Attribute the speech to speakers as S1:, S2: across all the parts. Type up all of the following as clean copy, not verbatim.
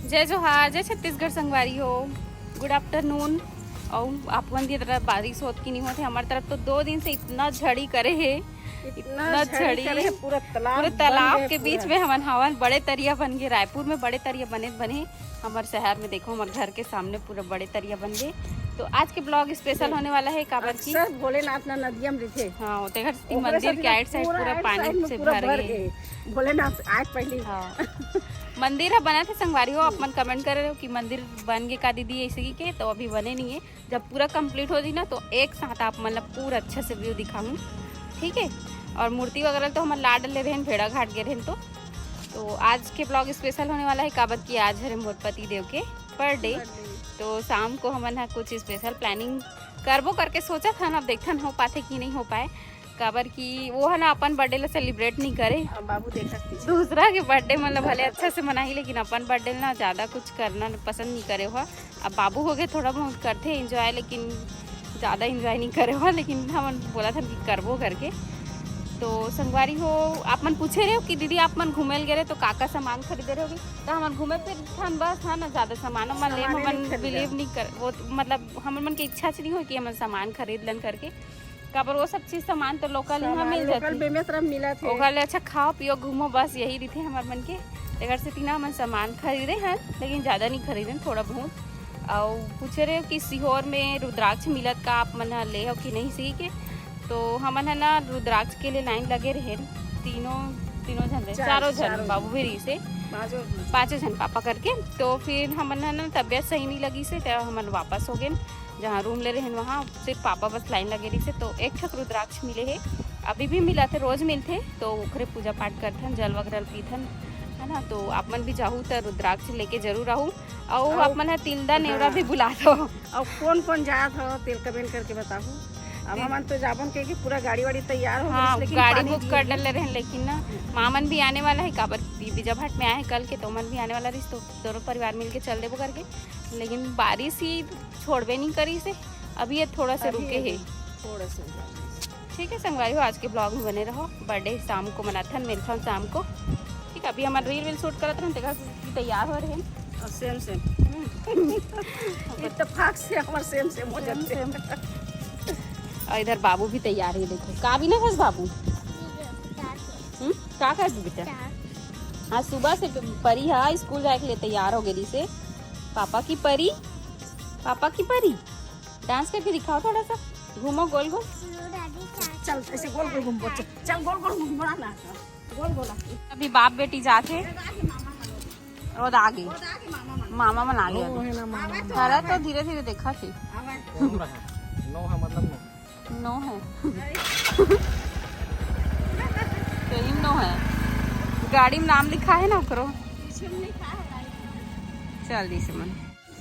S1: जय जोहार, जय छत्तीसगढ़ संगवारी हो। Good afternoon. और आपन की तरफ बारिश होत की नहीं होते, हमारी तरफ तो 2 दिन से इतना झड़ी करे है, इतना झड़ी
S2: पूरा
S1: तालाब के बीच में हमन हवन बड़े तरिया बन गए। रायपुर में बड़े तरिया बने हमारे शहर में देखो, हमारे घर के सामने पूरा बड़े तरिया बन गए। तो आज के ब्लॉग स्पेशल होने वाला है काबर की
S2: भोलेनाथ ना नदिया में रहते।
S1: हाँ, होते घर मंदिर के आइट साइड पूरा पानी से भर गए।
S2: भोलेनाथ आज पहले
S1: हाँ मंदिर है बना थे संगवारी हो। आप मन कमेंट कर रहे हो कि मंदिर बन गए का दीदी ऐसे ही के, तो अभी बने नहीं है। जब पूरा कंप्लीट हो जाए ना तो एक साथ आप मतलब पूरा अच्छे से व्यू दिखाऊँ, ठीक है। और मूर्ति वगैरह तो हम ला डले रहें, भेड़ा घाट गए रहें। तो आज के ब्लॉग स्पेशल होने वाला है काबर की आज है मोर पति देव के बर्थडे। तो शाम को हमन कुछ स्पेशल प्लानिंग करबो करके सोचा था ना, अब देखन हो पाते कि नहीं हो पाए। काबर की वो है ना अपन बर्थडे ला सेलिब्रेट नहीं करे,
S2: बाबू देखा
S1: दूसरा के बर्थडे मतलब भले अच्छा से मनाही, लेकिन अपन बर्थडे ना ज़्यादा कुछ करना पसंद नहीं करे हुआ। अब बाबू हो गए थोड़ा बहुत करते इंजॉय, लेकिन ज़्यादा इंजॉय नहीं करे हुआ। लेकिन हम बोला था कि करबो करके। तो संगवारी हो आप मन पूछे रहे हो कि दीदी आप मन घूमे गए तो काका सामान खरीदे रहोगे, तो हम घूमे फिर हम बस है ना ज़्यादा सामान मन ले हमन बिलीव नहीं कर वो, मतलब हम मन की इच्छा नहीं हो कि हम सामान खरीद लन करके। काबर वो सब चीज़ सामान तो लोकल यहाँ मिल जाती है। अच्छा खाओ पियो घूमो, बस यही रही थे हमारे मन के। अगर से तीना मन सामान खरीदे हैं, लेकिन ज़्यादा नहीं खरीदे, थोड़ा बहुत। और पूछे रहे हो कि सीहोर में रुद्राक्ष मिलत का आप मन ले हो कि नहीं सी के। तो हमन है ना रुद्राक्ष के लिए लाइन लगे रहे तीनों जन, चारों जन, बाबू भी रही से 5 जन पापा करके। तो फिर हमन है ना तबियत सही नहीं लगी से, तो हमन वापस हो गए जहाँ रूम ले रहे हैं वहाँ, सिर्फ पापा बस लाइन लगे रही से। तो एक ठक रुद्राक्ष मिले है, अभी भी मिला थे, रोज मिलते। तो ओखरे पूजा पाठ करथन, जल वगैरह पीथन, है ना। तो आप मन भी जाहू तो रुद्राक्ष लेके जरूर आहू। और आप मन है तिलदा नेवरा भी बुला दो।
S2: और कौन कौन जात हो तेल कमेंट करके बताओ। अब हम तो जाबन के पूरा गाड़ी वाड़ी तैयार हो,
S1: हाँ गाड़ी बुक कर डले रहे, लेकिन ना मामन भी आने वाला है काबर बीजाभाट में आए कल के, तो मन भी आने वाला रही। तो दोनों परिवार मिलके चल देबो करके, लेकिन बारिश ही छोड़बे नहीं करी से, अभी ये थोड़ा सा रुके है
S2: थोड़ा सा।
S1: ठीक है संगवारी हो, आज के ब्लॉग में बने रहो। बर्थडे शाम को मनाथन मेरे शाम को, ठीक है। अभी हमारे रील शूट करत रहे, तैयार हो रहे हैं
S2: सेम इत्तेफाक से हमारे सेम हो जाते।
S1: और इधर बाबू भी तैयार है, देखो का भी ना बस बाबू क्या कर बेटा। हाँ सुबह से परी है स्कूल जाए के लिए तैयार हो गई से। पापा की परी डांस करके दिखाओ, थोड़ा सा घूमो गोल गोल।
S2: चल ऐसे गोल गोल घूमो, चल गोल गोल घूमना ना, गोल गोल।
S1: अभी बाप बेटी जाते और आगे मामा मन आ गया। सारा तो धीरे धीरे देखा थी नो है सही नो है, गाड़ी में नाम लिखा है ना करो चल दी से मन।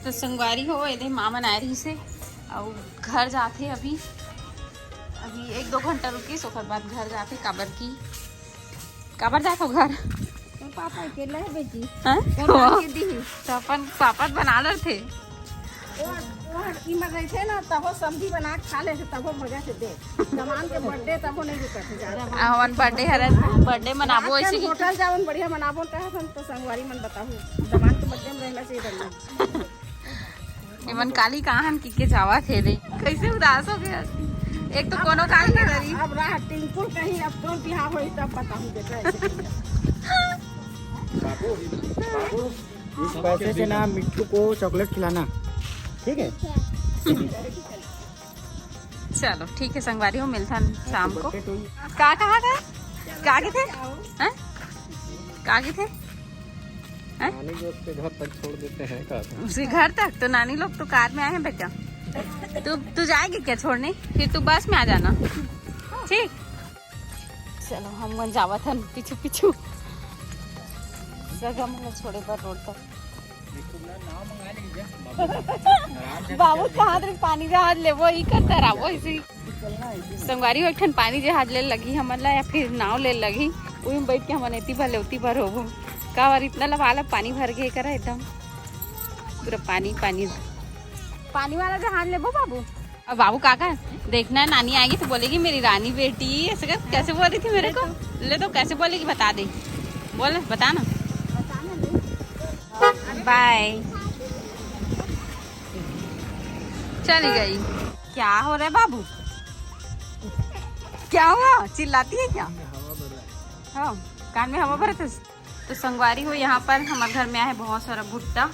S1: तो संगवारी हो इधर मामन आ रही से और घर जाते अभी 1-2 घंटा रुकी, सो बाद घर जाते। काबर जाते घर
S2: पापा अकेला है बेटी,
S1: तो अपन पापा बना रहे थे
S2: थे ना, तब सब्जी बना के खा लेते, तब मजा से दे सामान के बर्थडे तब नहीं रुकते जा।
S1: हवन बर्थडे मनाबो ऐसे
S2: होटल जावन बढ़िया मनाबो तो संगवारी मन बताहू सामान के बर्थडे में रहना चाहिए रहना।
S1: इमन काली कहां के जावा थे रे, कैसे उदास हो गया। एक तो कोनो काली के रही,
S2: अब राह टिंकुल कहीं अब तो बिहार होई तब बताहू बेटा।
S3: बाबू इस पैसे से ना मिट्टू को चॉकलेट खिलाना, ठीक है।
S1: चलो ठीक है संगवारी हो, मिलता शाम को। का कहा था कागे थे हैं, कागे थे
S3: नानी लोग के घर तक छोड़ देते हैं का
S1: उसी घर तक। तो नानी लोग तो कार में आए हैं बेटा, तू जाएगी क्या छोड़ने, फिर तू बस में आ जाना, ठीक। चलो हम जावा था पीछू जगह में छोड़े पर रोड तक। बाबू कहाँ तक पानी जहाज ले वो ही करता रहा वो इसी संगवारी हो। एक पानी जहाज ले लगी हमला या फिर नाव ले लगी, वही में बैठ के हम एती भर लेती भर हो का बार इतना लवाला पानी भर गए करा एकदम पूरा पानी वाला जहाज ले बाबू। अब बाबू काका देखना है नानी आएगी तो बोलेगी मेरी रानी बेटी ऐसे कर, कैसे बोल रही थी मेरे को, ले तो कैसे बोलेगी बता दे, बोल बता ना। बाय। चली गई। क्या हो रहा है बाबू? क्या हुआ? चिल्लाती है क्या? हाँ, कान में हवा भरत है। तो संगवारी हो, यहाँ पर हमारे घर में आया है बहुत सारा भुट्टा।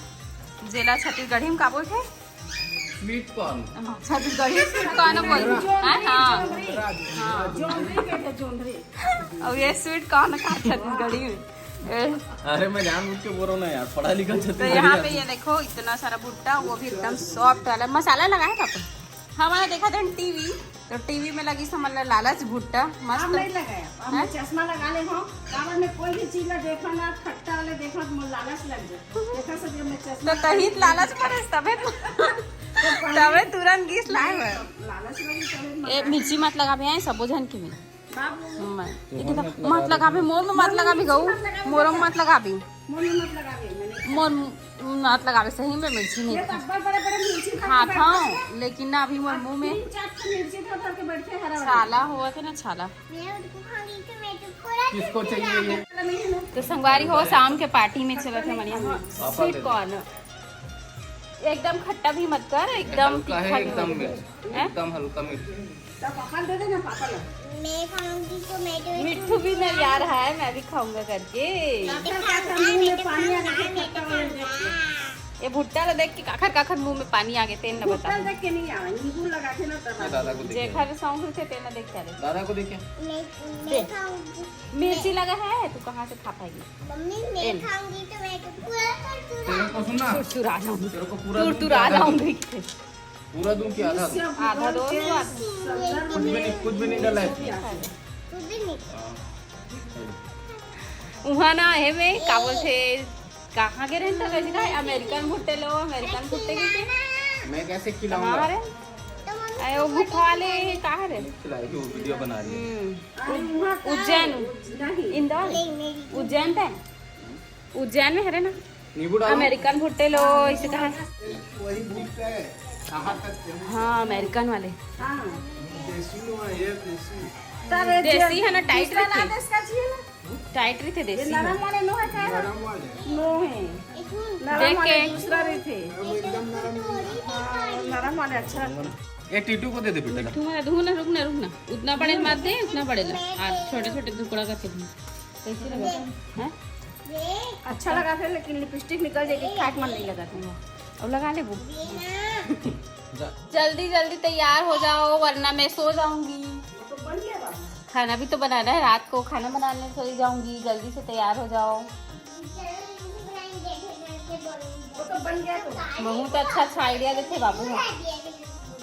S1: जिला छत्तीसगढ़ी में का बोलते हैं?
S4: Sweet corn.
S1: Chhattisgarhi sweet corn बोलते हैं। हाँ, अब ये स्वीट कॉर्न का छत्तीसगढ़ी में।
S4: अरे मैं जानबूझ के बोल रहा हूँ ना यार, पढ़ा लिखा
S1: तो यहाँ पे ये देखो इतना सारा भुट्टा, वो भी एकदम सॉफ्ट वाला। मसाला लगाया था अपन, हमारा देखा था टीवी, तो टीवी में लगी समझ लालच भुट्टा मस्त।
S2: नहीं लगाया, अब मैं चश्मा लगा ले हूँ, काबर में कोई भी चीज देखा ना खट्टा वाले देखा तो लालच लग जाए। देखा सब मैं चश्मा
S1: तो कहीं लालच पड़े तबे तबे तुरंत गीस लाए हुए।
S2: लालच लगी
S1: ए मिर्ची मत लगा भी सब बुझन के में
S2: बाबू
S1: मत लगा भी, मोर में मत लगा भी, गऊ मोर में मत लगा भी,
S2: मुंह में मत लगा मैंने।
S1: मोर मत लगा भी। सही में मिर्ची नहीं
S2: ये तो बड़े बड़े मिर्ची
S1: खा था, लेकिन ना अभी मोर मुंह में
S2: मिर्ची खा करके बैठे हरा
S1: छाला हुआ था ना, छाला।
S4: किसको चाहिए ये?
S1: तो संगवारी हो, शाम के पार्टी में चला था मनिया स्वीट कॉर्न। एकदम खट्टा भी मत कर, एकदम
S4: हल्का है,
S1: तीखा भी
S4: एकदम
S1: मत
S4: मिर्च,
S1: कर। हैं?
S4: एकदम हल्का मिर्च।
S2: तो पापा दे देना पापा लो।
S5: मैं खाऊंगी तो मैं तो
S1: मिट्ठू भी मैं यार है, मैं भी खाऊंगा करके।
S2: मुंह में पानी आ गया खट्टा वाले देख के।
S1: ये भुट्टा ला देख के काखर काखर मुंह में पानी आ गए, तेल न बता।
S2: देख के नहीं आवा, नींबू लगा के ना
S4: ये
S2: तब
S4: दादा को देखिए,
S1: जेखर सौंग थे तेल न देख क्या रे।
S4: दादा को देखिए।
S5: मैं खाऊंगी।
S1: मिर्ची लगा है, तू कहाँ से खा पाएगी?
S5: मम्मी मैं खाऊंगी तो मैं तो पूरा कर दूंगा।
S4: तेरे को सुनना,
S1: तुरा जाऊंगी,
S4: तेरे को पूरा दूं
S1: तुरा
S4: कि आधा दूं?
S1: जाऊंगी।
S4: पूरा दूं कि आधा दूं?
S1: आधा दो तो आधा।
S4: कुछ भी नहीं डाला है।
S5: कुछ भी नहीं।
S1: वहाँ ना है में का बोलते, कहाँ के रहता कैसे का अमेरिकन भुट्टे लो, अमेरिकन भुट्टे के
S4: मैं कैसे
S1: कहाँ
S4: खिलाऊंगा?
S1: रे? अरे वो भूखा वाले कहाँ रे?
S4: खिलाएगी, वो वीडियो बना रही है।
S1: उज्जैन, इंदौर,
S5: नहीं मेरी
S1: उज्जैन पे, उज्जैन में है रे ना।
S4: नींबू डालो।
S1: अमेरिकन भुट्टे लो, इसे कहा।
S4: वही भुट्टा है। कहाँ तक?
S1: हाँ अमेरिकन वाले
S2: तारे
S1: देसी है ना, टाइट
S2: ना
S1: रहते,
S2: इसका चाहिए ना।
S1: टाइट रहते देसी है।
S2: नरम वाले नो है क्या? नो है। नरम
S1: देख
S2: वाले
S1: के
S2: दूसरा भी थे। नरम वाले अच्छा।
S4: ये टीटू को दे दे बेटा।
S1: तू मेरा रुक ना, रुक ना, रुक ना, उतना बड़े मत दे, उतना बड़े ला, और छोटे छोटे टुकड़ा करके दे। कैसे लगा हैं?
S5: वे
S2: अच्छा लगा था, लेकिन लिपस्टिक निकल जाएगी, खाट मन नहीं लगा था।
S1: अब लगा ले वो।
S4: जा।
S1: जल्दी जल्दी तैयार हो जाओ वरना मैं सो जाऊंगी।
S2: तो बन गया बाबू।
S1: खाना भी तो बनाना है, रात को खाना बनाने सो ही जाऊंगी। जल्दी से तैयार हो जाओ।
S2: वो तो बन गया तो।
S1: बहुत अच्छा अच्छा आइडिया देते बाबू।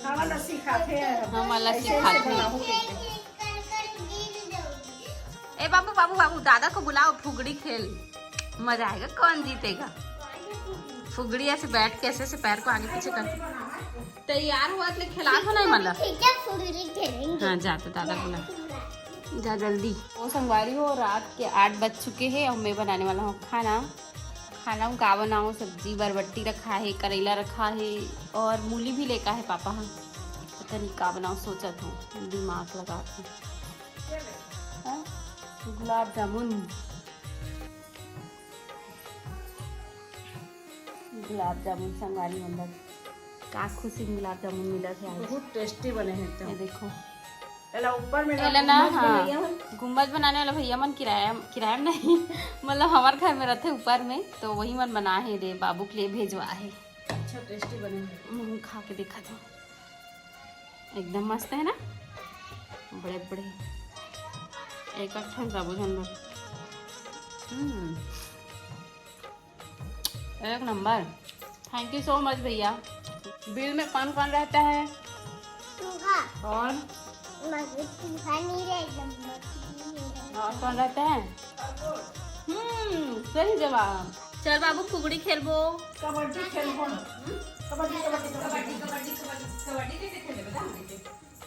S2: खावा लस्सी खाते हैं।
S1: हम लस्सी खाते हैं। ए बाबू बाबू बाबू, दादा को बुलाओ, फुगड़ी खेल, मजा आएगा। कौन जीतेगा? फुगड़ी ऐसे बैठ के ऐसे ऐसे पैर को आगे पीछे कर। तैयार हुआ तो खिला तो नहीं मतलब।
S5: ठीक है फुगड़ी खेलेंगे।
S1: हाँ जा, तो दादा बुला, जा जल्दी। वो संगवारी हो, रात के 8 बज चुके हैं और मैं बनाने वाला हूँ खाना। खाना हूँ का बनाऊँ, सब्जी बरबट्टी रखा है, करेला रखा है और मूली भी लेकर है पापा। हाँ पता नहीं का बनाऊँ, सोचा था, दिमाग लगा था। गुलाब जामुन, गुलाब जामुन संगवारी मतलब का खुशी गुलाब जामुन मिला थे आज।
S2: बहुत टेस्टी बने हैं
S1: ये
S2: एकदम।
S1: देखो
S2: पहले ऊपर में
S1: पहले ना,
S2: गुम्बद
S1: हाँ
S2: बनाया है।
S1: गुम्बद बनाने वाला भैया मन किराया किराया में नहीं मतलब हमारे घर में रहते ऊपर में, तो वही मन बना है, दे बाबू के लिए भेजवा है।
S2: अच्छा टेस्टी बने हैं।
S1: खा के देखा था, एकदम मस्त है ना, बड़े बड़े एक ठन बाबू जानवर। एक number. Thank you so much भैया। बिल में कौन कौन रहता है? और कौन रहता है? सही जवाब। चल बाबू फुगड़ी खेलबो।
S2: कबड्डी खेलबो ना। कबड्डी कबड्डी
S1: कबड्डी कबड्डी कबड्डी कबड्डी कैसे खेले बता मुझे।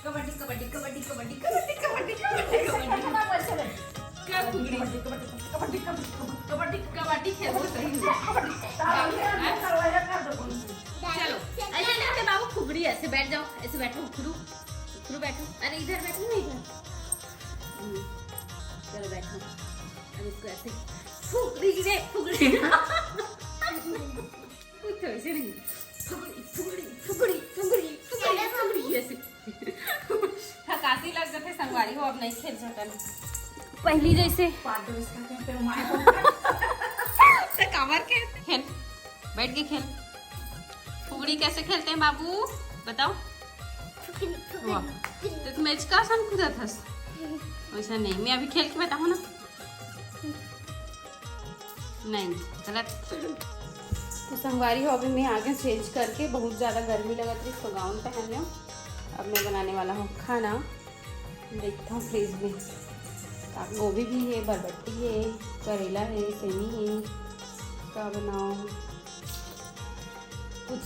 S1: कबड्डी कबड्डी कबड्डी कबड्डी
S2: कबड्डी कबड्डी कबड्डी कबड्डी
S1: क्या फुगड़ी
S2: कबड्डी
S1: कबड्डी कबड्डी खेलबो सही में। चलो ऐसे नहीं बाबू, फुगड़ी ऐसे बैठ जाओ, ऐसे बैठो, उखरू उखरू बैठो। अरे इधर बैठो ना, इधर। चलो बैठो। अब इसको ऐसे फुगड़ी रे फुगड़ी वैसे नहीं, फुगड़ी फुगड़ी फुगड़ी फुगड़ी फुगड़ी फुगड़ी ऐसे थकासी लग जाते संगवारी हो, अब नहीं खेल सकता पहली जैसे
S2: पादो इसका कहते हैं माया
S1: से कमर के खेल, बैठ के खेल। फुगड़ी कैसे खेलते हैं बाबू बताओ? वाह, तो तुम का आसान कूदा था, वैसा नहीं। मैं अभी खेल के बताऊँ ना, नहीं गलत। तो संगवारी हो अभी मैं आगे चेंज करके, बहुत ज़्यादा गर्मी लगा थी तो गाउन पहन लिया। अब मैं बनाने वाला हूँ खाना, देखता हूँ फ्रिज में। गोभी भी है, बरबट्टी है, करेला है, सेमी है, क्या बनाऊँ कुछ